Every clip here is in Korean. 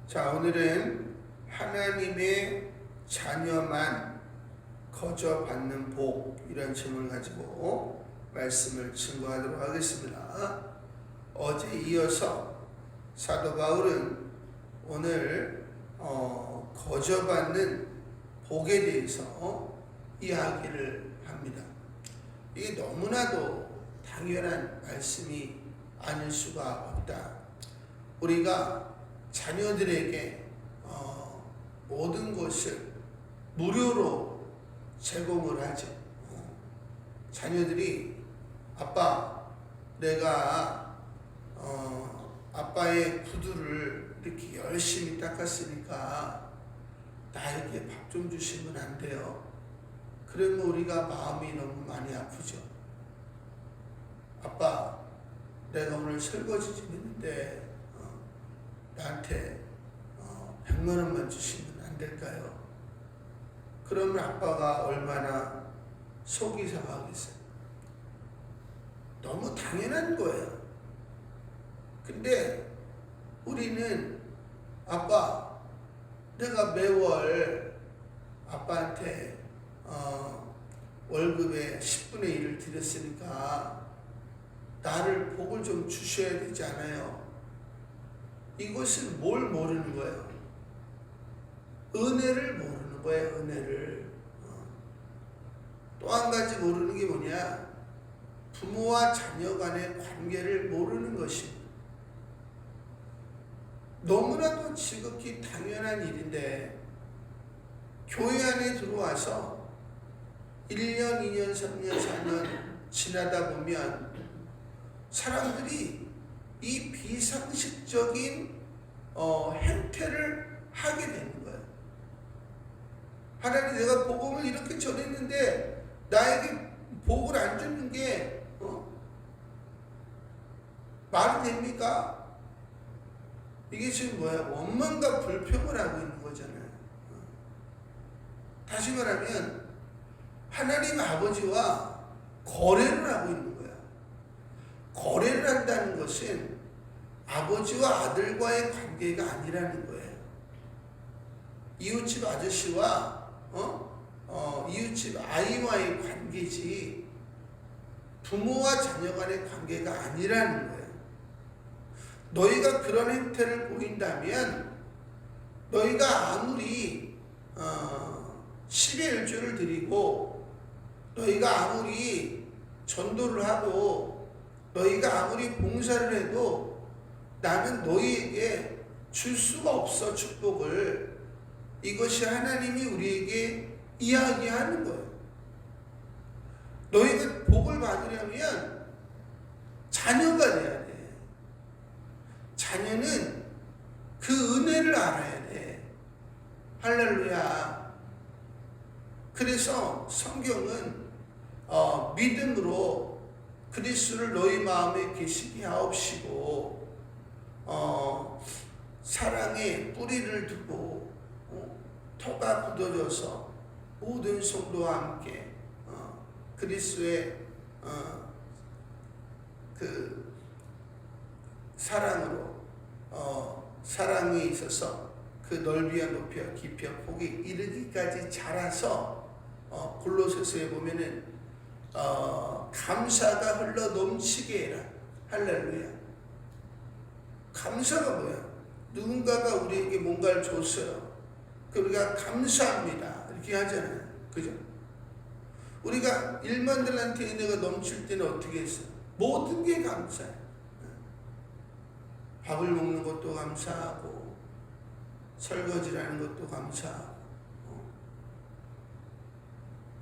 자, 오늘은 하나님의 자녀만 거저받는 복, 이런 제목을 가지고 말씀을 증거하도록 하겠습니다. 어제 이어서 사도 바울은 오늘 거저받는 복에 대해서 이야기를 합니다. 이게 너무나도 당연한 말씀이 아닐 수가 없다. 우리가 자녀들에게 모든 것을 무료로 제공을 하죠. 자녀들이 아빠, 내가 아빠의 구두를 이렇게 열심히 닦았으니까 나에게 밥 좀 주시면 안 돼요? 그러면 우리가 마음이 너무 많이 아프죠. 아빠, 내가 오늘 설거지 좀 했는데 나한테 100만 원만 주시면 안 될까요? 그러면 아빠가 얼마나 속이 상하겠어요. 너무 당연한 거예요. 근데 우리는 아빠, 내가 매월 아빠한테 월급의 10분의 1을 드렸으니까 나를 복을 좀 주셔야 되지 않아요? 이것을 뭘 모르는 거예요? 은혜를 모르는 거예요. 은혜를. 또 한 가지 모르는 게 뭐냐? 부모와 자녀 간의 관계를 모르는 것입니다. 너무나도 지극히 당연한 일인데 교회 안에 들어와서 1년, 2년, 3년, 4년 지나다 보면 사람들이 이 비상식적인 행태를 하게 되는 거예요. 하나님, 내가 복음을 이렇게 전했는데 나에게 복을 안 주는 게 말이 됩니까? 이게 지금 뭐야? 원망과 불평을 하고 있는 거잖아요. 다시 말하면 하나님 아버지와 거래를 하고 있는 거야. 거래를 한다는 것은 아버지와 아들과의 관계가 아니라는 거예요. 이웃집 아저씨와 이웃집 아이와의 관계지 부모와 자녀 간의 관계가 아니라는 거예요. 너희가 그런 행태를 보인다면 너희가 아무리 10의 1조를 드리고 너희가 아무리 전도를 하고 너희가 아무리 봉사를 해도 나는 너희에게 줄 수가 없어, 축복을. 이것이 하나님이 우리에게 이야기하는 거예요. 너희가 복을 받으려면 자녀가 돼야 돼. 자녀는 그 은혜를 알아야 돼. 할렐루야. 그래서 성경은 믿음으로 그리스도를 너희 마음에 계시게 하옵시고 사랑의 뿌리를 두고 터가 굳어져서 모든 성도와 함께 그리스도의 그 사랑으로 사랑이 있어서 그 넓이와 높이와 깊이와 폭이 이르기까지 자라서 골로새서에 보면은 감사가 흘러 넘치게 해라. 할렐루야. 감사가 뭐야? 누군가가 우리에게 뭔가를 줬어요. 우리가 감사합니다. 이렇게 하잖아요. 그죠? 우리가 일반들한테 은혜가 넘칠 때는 어떻게 했어요? 모든 게 감사해요. 밥을 먹는 것도 감사하고 설거지라는 것도 감사하고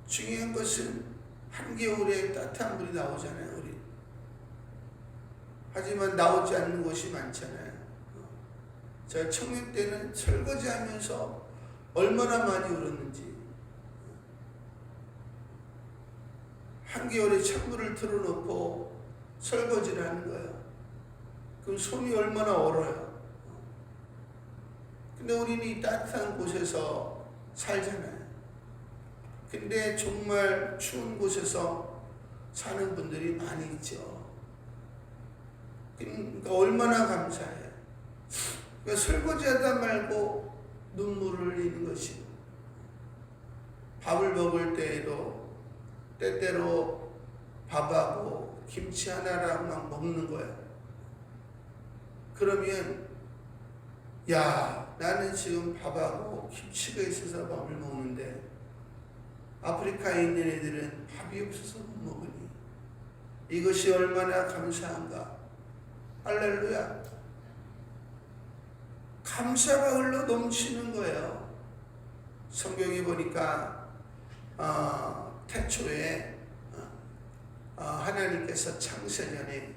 중요한 것은 한겨울에 따뜻한 물이 나오잖아요. 우리. 하지만 나오지 않는 곳이 많잖아요. 제가 청년 때는 설거지하면서 얼마나 많이 울었는지. 한겨울에 찬물을 틀어놓고 설거지를 하는 거예요. 그럼 손이 얼마나 얼어요. 근데 우리는 이 따뜻한 곳에서 살잖아요. 근데 정말 추운 곳에서 사는 분들이 많이 있죠. 그러니까 얼마나 감사해요. 그러니까 설거지하다 말고 눈물을 흘리는 것이, 밥을 먹을 때에도 때때로 밥하고 김치 하나랑 막 먹는 거야. 그러면 야, 나는 지금 밥하고 김치가 있어서 밥을 먹는데 아프리카에 있는 애들은 밥이 없어서 못 먹으니 이것이 얼마나 감사한가. 할렐루야. 감사가 흘러 넘치는 거예요. 성경에 보니까 태초에 하나님께서 창세전에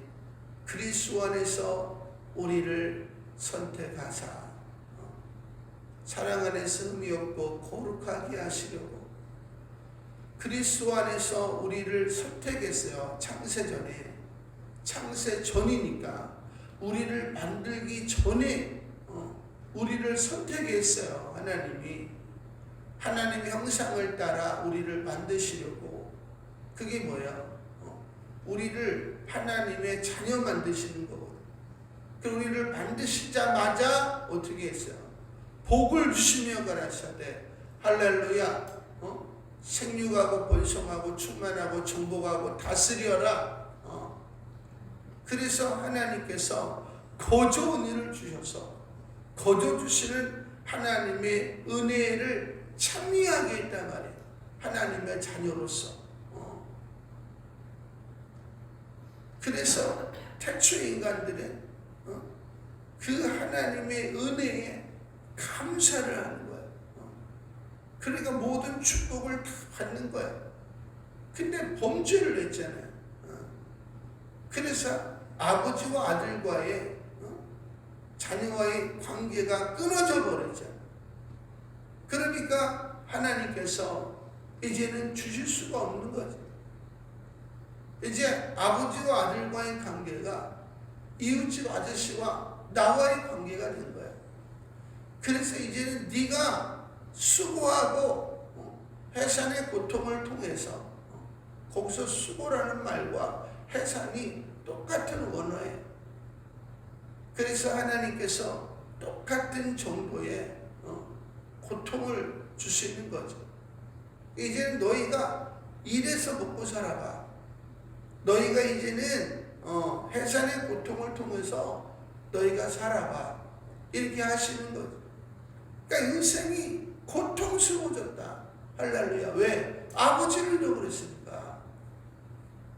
그리스도 안에서 우리를 선택하사 사랑 안에서 흠이 없고 거룩하게 하시려고 그리스도 안에서 우리를 선택했어요. 창세전에. 창세전이니까 우리를 만들기 전에 우리를 선택했어요. 하나님의 형상을 따라 우리를 만드시려고. 그게 뭐야? 우리를 하나님의 자녀 만드시는 거거든. 그 우리를 만드시자마자 어떻게 했어요? 복을 주시며 가라사대. 할렐루야. 생육하고 번성하고 충만하고 정복하고 다스려라. 그래서 하나님께서 거저 은혜를 주셔서 거저 주시는 하나님의 은혜를 찬미하게 했단 말이에요. 하나님의 자녀로서. 그래서 태초 인간들은 그 하나님의 은혜에 감사를 하는 거예요. 그러니까 모든 축복을 다 받는 거예요. 근데 범죄를 했잖아요. 그래서 아버지와 아들과의 자녀와의 관계가 끊어져 버렸잖아요. 그러니까 하나님께서 이제는 주실 수가 없는 거죠. 이제 아버지와 아들과의 관계가 이웃집 아저씨와 나와의 관계가 된 거예요. 그래서 이제는 네가 수고하고 해산의 고통을 통해서, 거기서 수고라는 말과 해산이 똑같은 원어예요. 그래서 하나님께서 똑같은 정도의 고통을 주시는 거죠. 이제는 너희가 일해서 먹고 살아봐. 너희가 이제는 해산의 고통을 통해서 너희가 살아봐. 이렇게 하시는 거죠. 그러니까 인생이 고통스러워졌다. 할렐루야. 왜? 아버지를 잃어버렸으니까.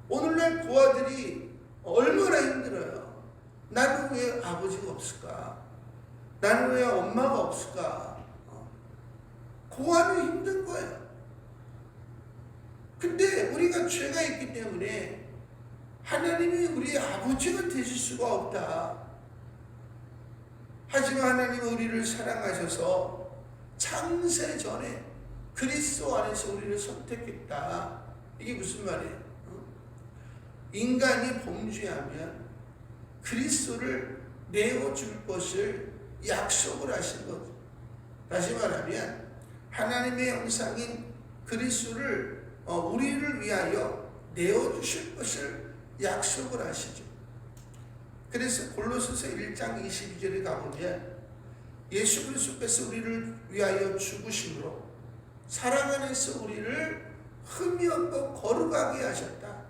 오늘날 고아들이 얼마나 힘들어요. 나는 왜 아버지가 없을까? 나는 왜 엄마가 없을까? 고아는 힘든 거예요. 근데 우리가 죄가 있기 때문에 하나님이 우리의 아버지가 되실 수가 없다. 하지만 하나님은 우리를 사랑하셔서 창세 전에 그리스도 안에서 우리를 선택했다. 이게 무슨 말이에요? 인간이 범죄하면 그리스도를 내어줄 것을 약속을 하신 거죠. 다시 말하면 하나님의 형상인 그리스도를 우리를 위하여 내어주실 것을 약속을 하시죠. 그래서 골로새서 1장 22절에 가보면 예수 그리스도께서 우리를 위하여 죽으심으로 사랑 안에서 우리를 흠이 없고 거룩하게 하셨다.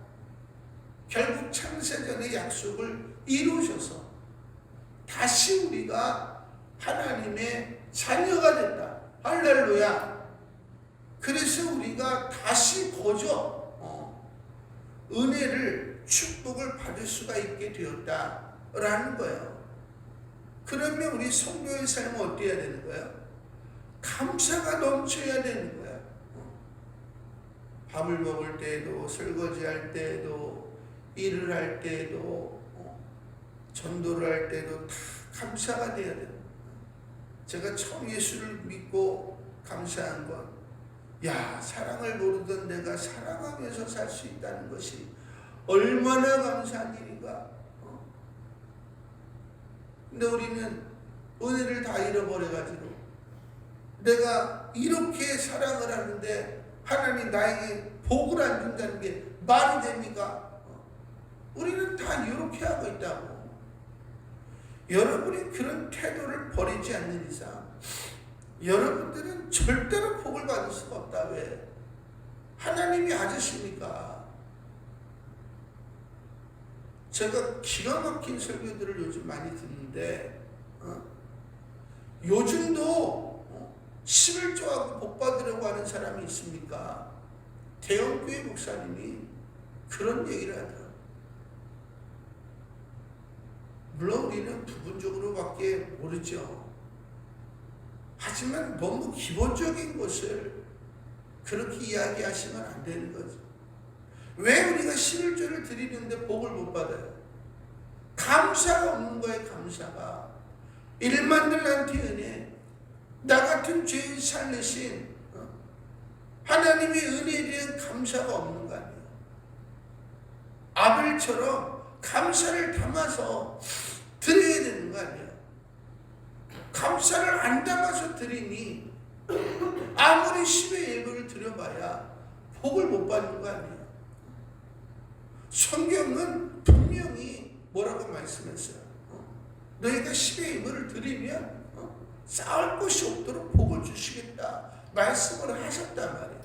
결국 창세전의 약속을 이루셔서 다시 우리가 하나님의 자녀가 됐다. 할렐루야. 그래서 우리가 다시 거저 은혜를 축복을 받을 수가 있게 되었다라는 거예요. 그러면 우리 성도의 삶은 어때야 되는 거예요? 감사가 넘쳐야 되는 거예요. 밥을 먹을 때에도, 설거지할 때에도, 일을 할 때에도, 전도를 할 때도 다 감사가 돼야 돼요. 제가 처음 예수를 믿고 감사한 건, 야, 사랑을 모르던 내가 사랑하면서 살 수 있다는 것이 얼마나 감사한 일인가. 근데 우리는 은혜를 다 잃어버려가지고 내가 이렇게 사랑을 하는데 하나님 나에게 복을 안 준다는 게 말이 됩니까? 우리는 다 이렇게 하고 있다고. 여러분이 그런 태도를 버리지 않는 이상 여러분들은 절대로 복을 받을 수가 없다. 왜? 하나님이 아저씨니까. 제가 기가 막힌 설교들을 요즘 많이 듣는데 요즘도 11조하고 복 받으려고 하는 사람이 있습니까? 대형교회 목사님이 그런 얘기를 하더라고요. 물론 우리는 부분적으로밖에 모르죠. 하지만 너무 기본적인 것을 그렇게 이야기하시면 안 되는 거죠. 왜 우리가 11조를 드리는데 복을 못 받아요? 감사가 없는 거예요. 감사가. 일만들한테 은혜, 나 같은 죄인 살리신 하나님의 은혜에 대한 감사가 없는 거 아니에요. 아벨처럼 감사를 담아서 드려야 되는 거 아니에요. 감사를 안 담아서 드리니 아무리 10의 1을 드려봐야 복을 못 받는 거 아니에요. 성경은 분명히 뭐라고 말씀했어요. 너희가 10의 1을 드리면 쌓을 것이 없도록 복을 주시겠다 말씀을 하셨단 말이에요.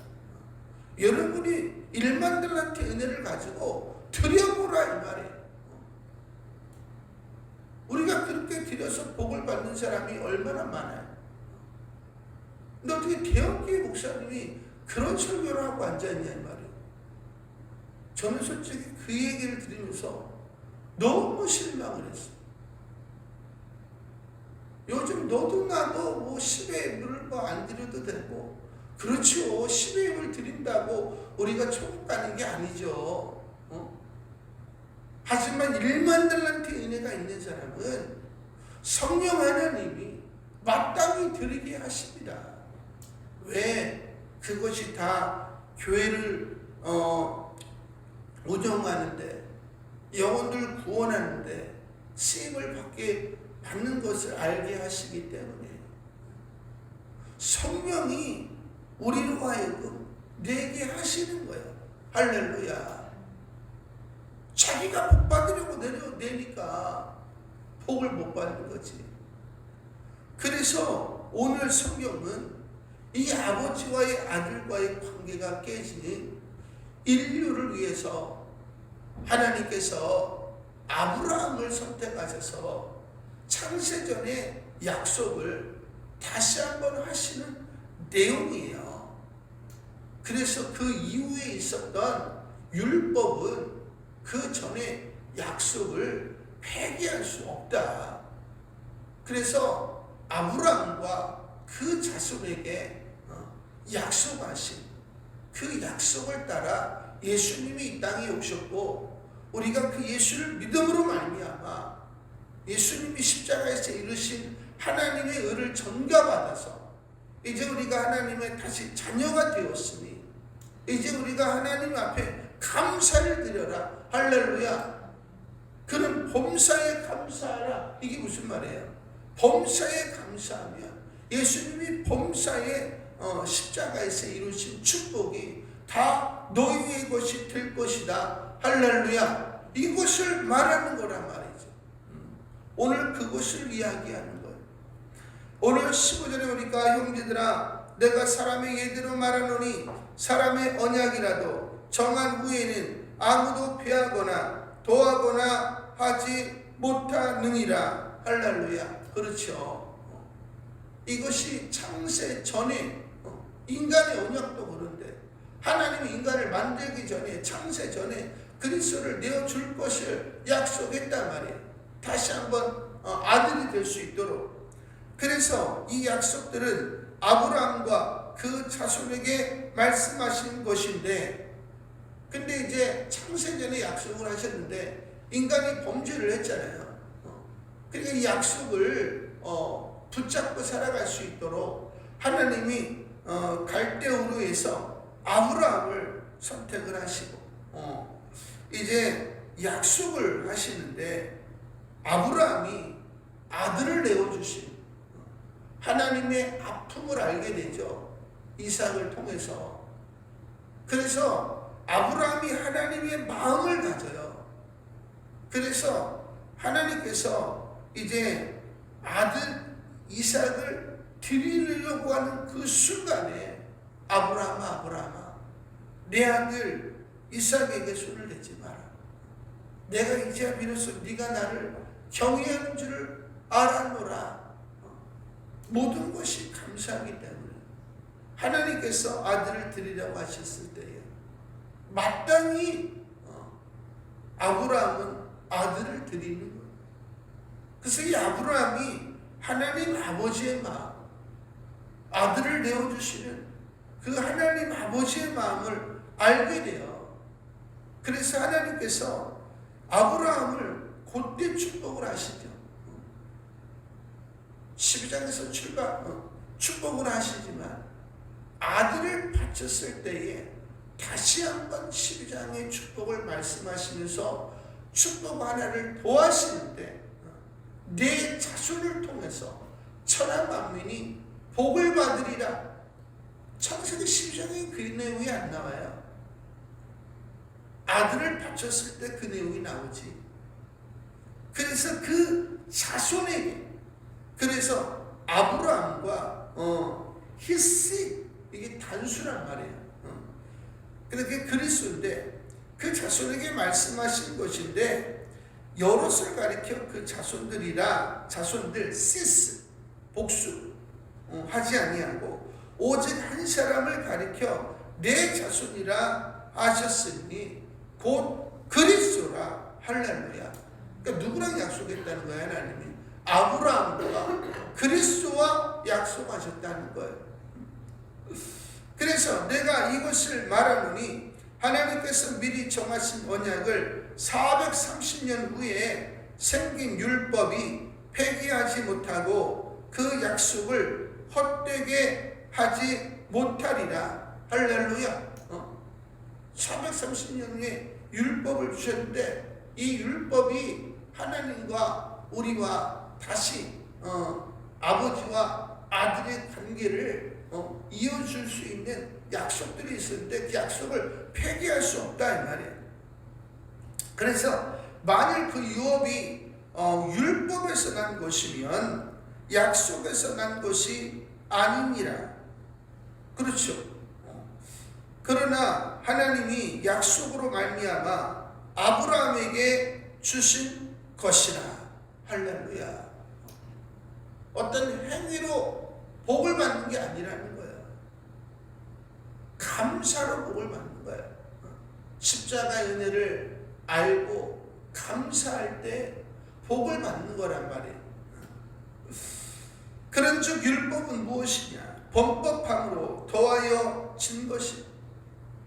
여러분이 일만들한테 은혜를 가지고 드려보라 이 말이에요. 우리가 그렇게 드려서 복을 받는 사람이 얼마나 많아요. 근데 어떻게 대형교회 목사님이 그런 설교를 하고 앉아있냐 이 말이에요. 저는 솔직히 그 얘기를 들으면서 너무 실망을 했어요. 요즘 너도 나도 뭐 10의 1을 뭐 안 드려도 되고, 그렇죠. 10의 1을 드린다고 우리가 천국 가는 게 아니죠. 하지만 1만달란트 은혜가 있는 사람은 성령 하나님이 마땅히 드리게 하십니다. 왜? 그것이 다 교회를 운영하는데, 영혼들 구원하는데 쓰임을 받는 것을 알게 하시기 때문에 성령이 우리로 하여금 내게 하시는 거예요. 할렐루야. 자기가 복 받으려고 내니까 복을 못 받는 거지. 그래서 오늘 성경은 이 아버지와의 아들과의 관계가 깨진 인류를 위해서 하나님께서 아브라함을 선택하셔서 창세전의 약속을 다시 한번 하시는 내용이에요. 그래서 그 이후에 있었던 율법은 그 전에 약속을 폐기할 수 없다. 그래서 아브라함과 그 자손에게 약속하신 그 약속을 따라 예수님이 이 땅에 오셨고, 우리가 그 예수를 믿음으로 말미암아 예수님이 십자가에서 이루신 하나님의 의를 전가받아서 이제 우리가 하나님의 다시 자녀가 되었으니 이제 우리가 하나님 앞에 감사를 드려라. 할렐루야. 그는 범사에 감사하라. 이게 무슨 말이에요? 범사에 감사하면 예수님이 범사에 십자가에서 이루신 축복이 다 너희의 것이 될 것이다. 할렐루야. 이것을 말하는 거란 말이죠. 오늘 그것을 이야기하는 거예요. 오늘 15절에 보니까 형제들아 내가 사람의 예대로 말하노니 사람의 언약이라도 정한 후에는 아무도 패하거나 더하거나 하지 못하느니라. 할렐루야. 그렇죠. 이것이 창세 전에 인간의 언약도 그런데 하나님이 인간을 만들기 전에 창세 전에 그리스도를 내어줄 것을 약속했단 말이에요. 다시 한번 아들이 될 수 있도록. 그래서 이 약속들은 아브라함과 그 자손에게 말씀하신 것인데, 근데 이제 창세전에 약속을 하셨는데 인간이 범죄를 했잖아요. 그러니까 이 약속을 붙잡고 살아갈 수 있도록 하나님이 갈대우르에서 아브라함을 선택을 하시고 이제 약속을 하시는데 아브라함이 아들을 내어주신 하나님의 아픔을 알게 되죠. 이삭을 통해서. 그래서 아브라함이 하나님의 마음을 가져요. 그래서 하나님께서 이제 아들 이삭을 드리려고 하는 그 순간에 아브라함아 내 아들 이삭에게 손을 대지 마라. 내가 이제 비로소 네가 나를 경외하는 줄을 알았노라. 모든 것이 감사하기 때문에 하나님께서 아들을 드리라고 하셨을 때에 마땅히 아브라함은 아들을 드리는 거예요. 그래서 이 아브라함이 하나님 아버지의 마음, 아들을 내어주시는 그 하나님 아버지의 마음을 알게 돼요. 그래서 하나님께서 아브라함을 곧게 축복을 하시죠. 12장에서 축복을 하시지만 아들을 바쳤을 때에 다시 한번 12장의 축복을 말씀하시면서 축복 하나를 더하시는데 내 자손을 통해서 천하 만민이 복을 받으리라. 창세기 12장에 그 내용이 안 나와요. 아들을 바쳤을 때 그 내용이 나오지. 그래서 그 자손에게, 그래서 아브라함과 히스, 이게 단수란 말이에요. 그렇게 그리스도인데 그 자손에게 말씀하신 것인데 여럿을 가리켜 그 자손들 시스 복수 하지 아니하고 오직 한 사람을 가리켜 내 자손이라 하셨으니 곧 그리스도라. 할렐루야. 그러니까 누구랑 약속했다는 거야? 하나님이 아브라함과 그리스도와 약속하셨다는 거예요. 그래서 내가 이것을 말하노니 하나님께서 미리 정하신 언약을 430년 후에 생긴 율법이 폐기하지 못하고 그 약속을 헛되게 하지 못하리라. 할렐루야. 430년 후에 율법을 주셨는데 이 율법이 하나님과 우리와 다시 아버지와 아들의 관계를 이어줄 수 있는 약속들이 있었는데 그 약속을 폐기할 수 없다 이 말이에요. 그래서 만일 그 유업이 율법에서 난 것이면 약속에서 난 것이 아니니라. 그렇죠. 그러나 하나님이 약속으로 말미암아 아브라함에게 주신 것이라. 할렐루야. 어떤 행위로 복을 받는 게 아니라는 거예요. 감사로 복을 받는 거예요. 십자가의 은혜를 알고 감사할 때 복을 받는 거란 말이에요. 그런즉 율법은 무엇이냐? 범법함으로 더하여 진 것이.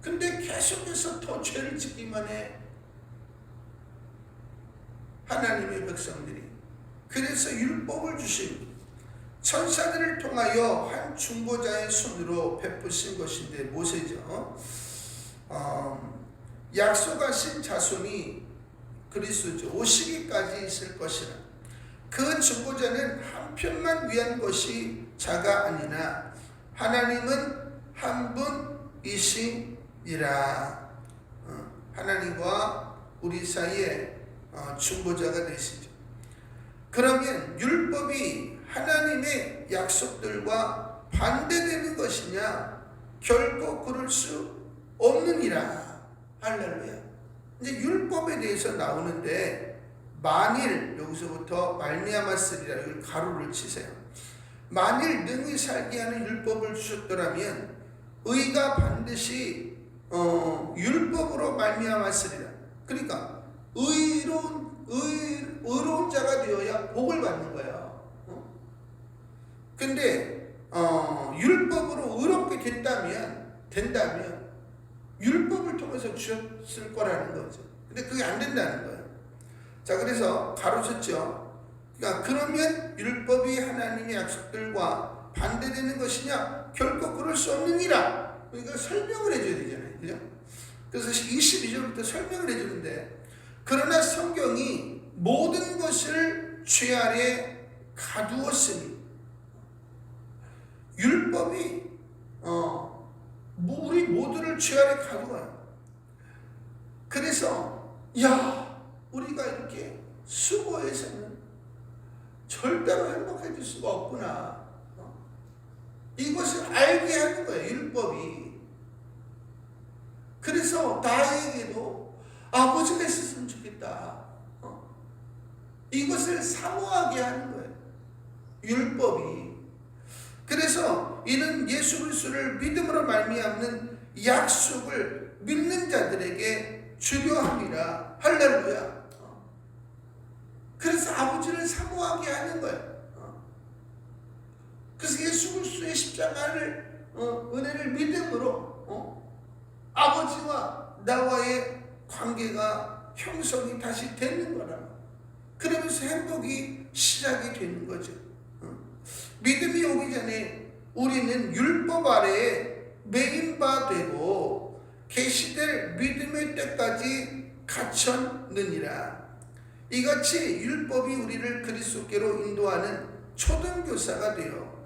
근데 계속해서 더 죄를 짓기만 해. 하나님의 백성들이. 그래서 율법을 주신 천사들을 통하여 한 중보자의 손으로 베푸신 것인데 모세죠. 약속하신 자손이 그리스도죠. 오시기까지 있을 것이라. 그 중보자는 한 편만 위한 것이 자가 아니나 하나님은 한 분이시니라. 하나님과 우리 사이에 중보자가 되시죠. 그러면 율법이 하나님의 약속들과 반대되는 것이냐? 결코 그럴 수 없느니라. 할렐루야. 이제 율법에 대해서 나오는데 만일 여기서부터 말미암았으리라. 이걸 가로를 치세요. 만일 능히 살게 하는 율법을 주셨더라면 의가 반드시 율법으로 말미암았으리라. 그러니까 의로운 자가 되어야 복을 받는 거예요. 근데 율법으로 의롭게 된다면 율법을 통해서 주셨을 거라는 거죠. 근데 그게 안 된다는 거예요. 자, 그래서 가로쳤죠. 그러니까 그러면 율법이 하나님의 약속들과 반대되는 것이냐? 결코 그럴 수 없느니라. 그러니까 설명을 해줘야 되잖아요. 그죠? 그래서 22절부터 설명을 해주는데, 그러나 성경이 모든 것을 죄 아래 가두었으니, 율법이 우리 모두를 죄 아래 가두어요. 그래서 우리가 이렇게 수고해서는 수가 없구나. 이것을 알게 하는 거예요, 율법이. 그래서 나에게도 아버지가 있었으면 좋겠다. 이것을 사모하게 하는 거예요, 율법이. 그래서 이는 예수 그리스도를 믿음으로 말미암는 약속을 믿는 자들에게 주려 함이라. 할렐루야. 그래서 아버지를 사모하게 하는 거예요. 그래서 예수 그리스도의 십자가를 은혜를 믿음으로 아버지와 나와의 관계가 형성이 다시 되는 거라. 그러면서 행복이 시작이 되는 거죠. 믿음이 오기 전에 우리는 율법 아래에 매인 바 되고 계시될 믿음의 때까지 갇혔느니라. 이같이 율법이 우리를 그리스도께로 인도하는 초등교사가 되어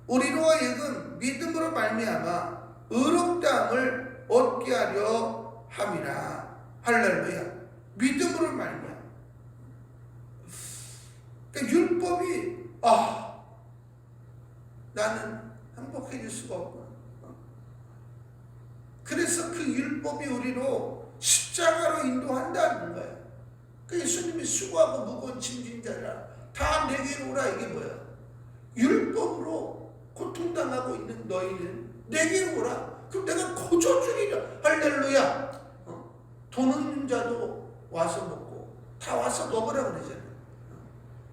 우리로 하여금 믿음으로 말미암아 의롭다함을 얻게 하려 함이라. 할렐루야. 믿음으로 말미암아. 그러니까 율법이 나는 행복해질 수가 없구나. 그래서 그 율법이 우리로 십자가로 인도한다는 거예요. 그 예수님이 수고하고 무거운 짐진 자라 다 내게로 오라. 이게 뭐야? 율법으로 고통당하고 있는 너희는 내게로 오라. 그럼 내가 거저주리라. 할렐루야. 돈 없는 자도 와서 먹고 다 와서 먹으라 그러잖아요.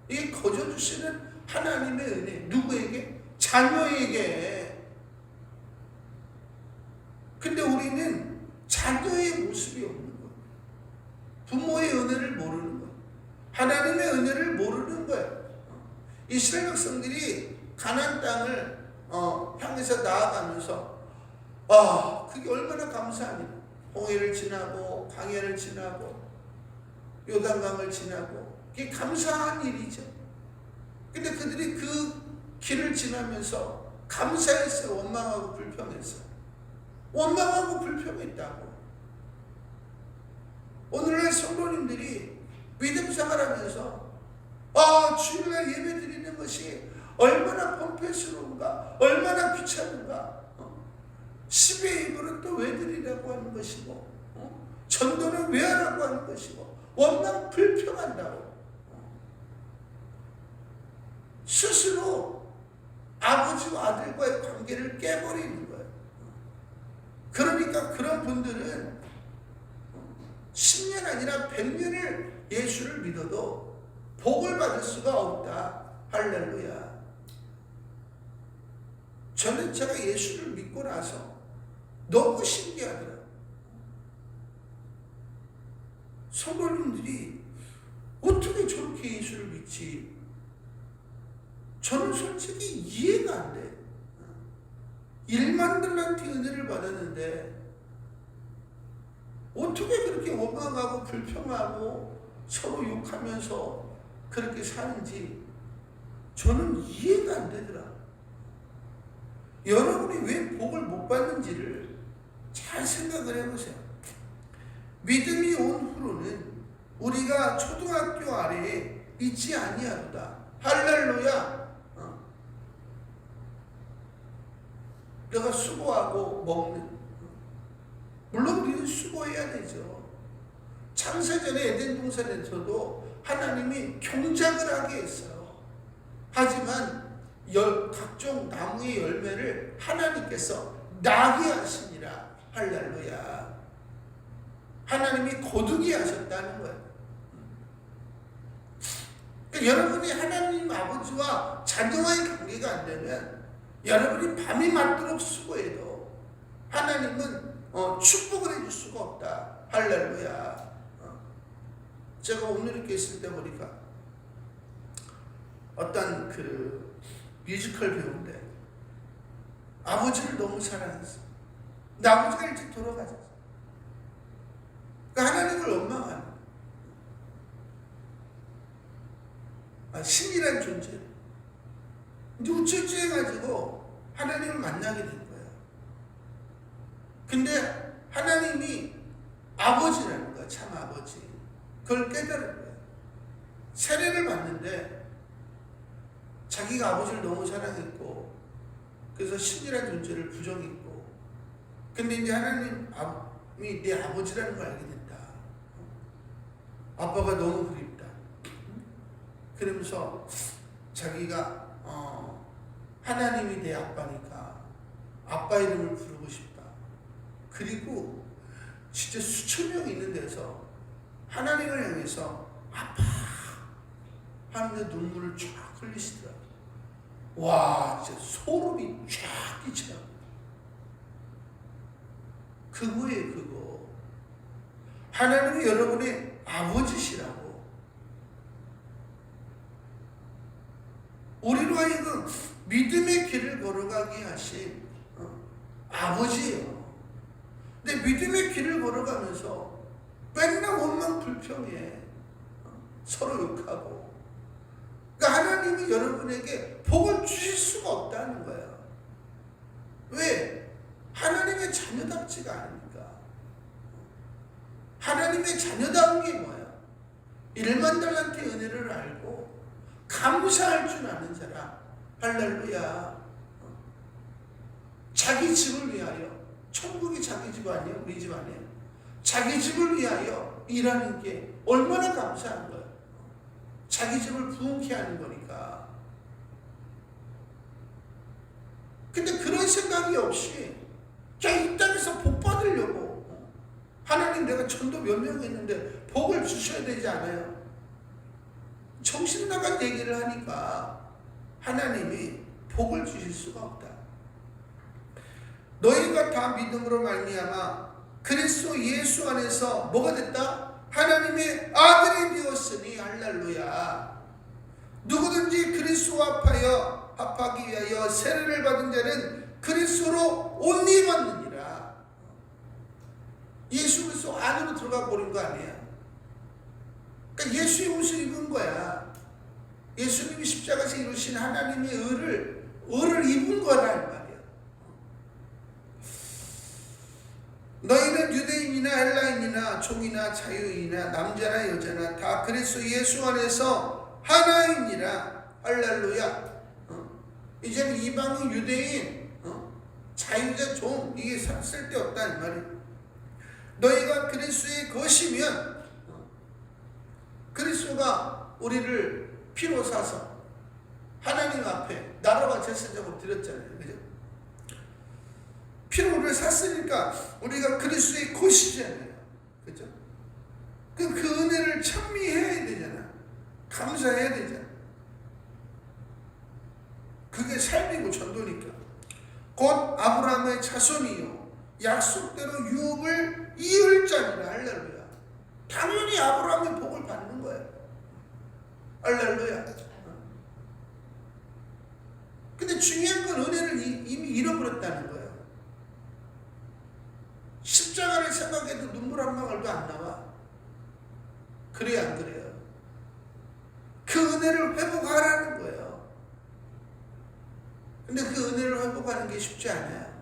이게 거저주시는 하나님의 은혜. 누구에게? 자녀에게. 근데 우리는 자녀의 모습이 없는 거예요. 부모의 은혜를 모르는 거예요. 하나님의 은혜를 모르는 거예요. 이스라엘 백성들이 가나안 땅을 향해서 나아가면서 그게 얼마나 감사하니. 홍해를 지나고 광야를 지나고 요단강을 지나고 그게 감사한 일이죠. 근데 그들이 그 길을 지나면서 감사했어요? 원망하고 불평했어요? 원망하고 불평했다고. 오늘날 성도님들이 믿음 생활하면서 주일날 예배 드리는 것이 얼마나 pompeous러운가, 얼마나 귀찮은가. 10의 1으로 또 왜 드리라고 하는 것이고, 전도는 왜 하라고 하는 것이고, 원망 불평한다고. 스스로 아버지와 아들과의 관계를 깨버리는 거예요. 그러니까 그런 분들은 10년 아니라 100년을 예수를 믿어도 복을 받을 수가 없다. 할렐루야. 저는 제가 예수를 믿고 나서 너무 신기하더라고요. 성도님들이 어떻게 저렇게 예수를 믿지? 저는 솔직히 이해가 안 돼. 일만들한테 은혜를 받았는데 어떻게 그렇게 원망하고 불평하고 서로 욕하면서 그렇게 사는지 저는 이해가 안 되더라. 여러분이 왜 복을 못 받는지를 잘 생각을 해보세요. 믿음이 온 후로는 우리가 초등학교 아래에 있지 아니하도다. 할렐루야. 내가 수고하고 먹는, 물론 우리는 수고해야 되죠. 창세전에 에덴 동산에서도 하나님이 경작을 하게 했어요. 하지만 각종 나무의 열매를 하나님께서 나게 하시니라. 할렐루야. 하나님이 거두게 하셨다는 거예요. 그러니까 여러분이 하나님 아버지와 자녀와의 관계가 안 되면 여러분이 밤이 맞도록 수고해도 하나님은 축복을 해줄 수가 없다. 할렐루야. 제가 오늘 이렇게 있을 때 보니까 어떤 그 뮤지컬 배우인데 아버지를 너무 사랑했어. 근데 아버지가 일찍 돌아가셨어. 그러니까 하나님을 원망하는 신이란 존재. 이제 우쭐쭈해가지고 하나님을 만나게 된 거예요. 근데 하나님이 아버지라는 거야. 참 아버지. 그걸 깨달은 거예요. 세례를 받는데 자기가 아버지를 너무 사랑했고 그래서 신이라는 존재를 부정했고 근데 이제 하나님이 내 아버지라는 걸 알게 됐다. 아빠가 너무 그립다. 그러면서 자기가 하나님이 내 아빠니까 아빠 이름을 부르고 싶다. 그리고 진짜 수천 명이 있는 데서 하나님을 향해서 아빠 하는데 눈물을 쫙 흘리시더라고요. 와, 진짜 소름이 쫙 끼쳐요. 그거예요, 그거. 하나님이 여러분의 아버지시라고. 우리로 하여금 믿음의 길을 걸어가게 하신 아버지예요. 근데 믿음의 길을 걸어가면서 맨날 원망 불평해. 서로 욕하고. 그러니까 하나님이 여러분에게 복을 주실 수가 없다는 거예요. 왜? 하나님의 자녀답지가 않으니까. 하나님의 자녀다운 게 뭐야? 1만 달란트의 은혜를 알고 감사할 줄 아는 사람. 할렐루야. 자기 집을 위하여, 천국이 자기 집 아니에요? 우리 집 아니에요? 자기 집을 위하여 일하는 게 얼마나 감사한 거예요. 자기 집을 부흥케 하는 거니까. 근데 그런 생각이 없이 그냥 이 땅에서 복 받으려고 하나님 내가 전도 몇 명 했는데 복을 주셔야 되지 않아요? 정신 나간 얘기를 하니까 하나님이 복을 주실 수가 없다. 너희가 다 믿음으로 말미암아 그리스도 예수 안에서 뭐가 됐다? 하나님의 아들이 되었으니 할렐루야. 누구든지 그리스도와 합하기 위하여 세례를 받은 자는 그리스도로 옷 입었느니라. 예수 그리스도 안으로 들어가 버린 거 아니야. 그러니까 예수의 옷을 입은 거야. 예수님이 십자가에서 이루신 하나님의 의를 입은 거란 말이야. 너희는 유대인이나 헬라인이나 종이나 자유인이나 남자나 여자나 다 그리스도 예수 안에서 하나이니라. 할렐루야. 이제는 이방인, 유대인, 자유자, 종 이게 쓸데없다 이 말이야. 너희가 그리스도의 것이면 그리스도가 우리를 피로 사서 하나님 앞에 나라와 제사장으로 드렸잖아요. 그죠? 피로 우리를 샀으니까 우리가 그리스도의 것이잖아요. 그죠? 그 은혜를 찬미해야 되잖아. 감사해야 되잖아. 그게 삶이고 전도니까. 곧 아브라함의 자손이요 약속대로 유업을 이을 자니라. 할렐루야. 당연히 아브라함의 복을 받는 거예요. 할렐루야. 근데 중요한 건 은혜를 이미 잃어버렸다는 거예요. 십자가를 생각해도 눈물 한 방울도 안 나와. 그래요, 안 그래요? 그 은혜를 회복하라는 거예요. 근데 그 은혜를 회복하는 게 쉽지 않아요.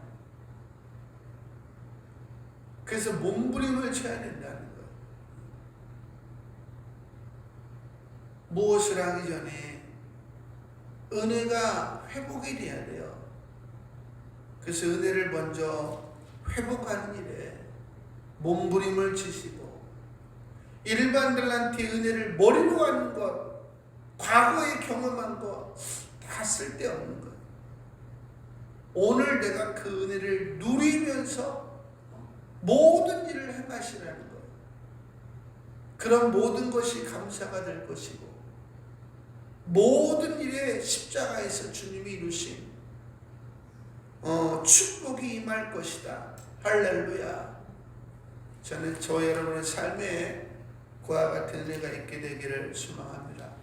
그래서 몸부림을 쳐야 된다는 거예요. 무엇을 하기 전에 은혜가 회복이 돼야 돼요. 그래서 은혜를 먼저 회복하는 일에 몸부림을 치시고 일반 달란트의 은혜를 머리로 하는 것, 과거에 경험한 것 다 쓸데없는 것. 오늘 내가 그 은혜를 누리면서 모든 일을 행하시라는 거예요. 그런 모든 것이 감사가 될 것이고 모든 일에 십자가에서 주님이 이루신 축복이 임할 것이다. 할렐루야. 저는 저 여러분의 삶에 그와 같은 은혜가 있게 되기를 소망합니다.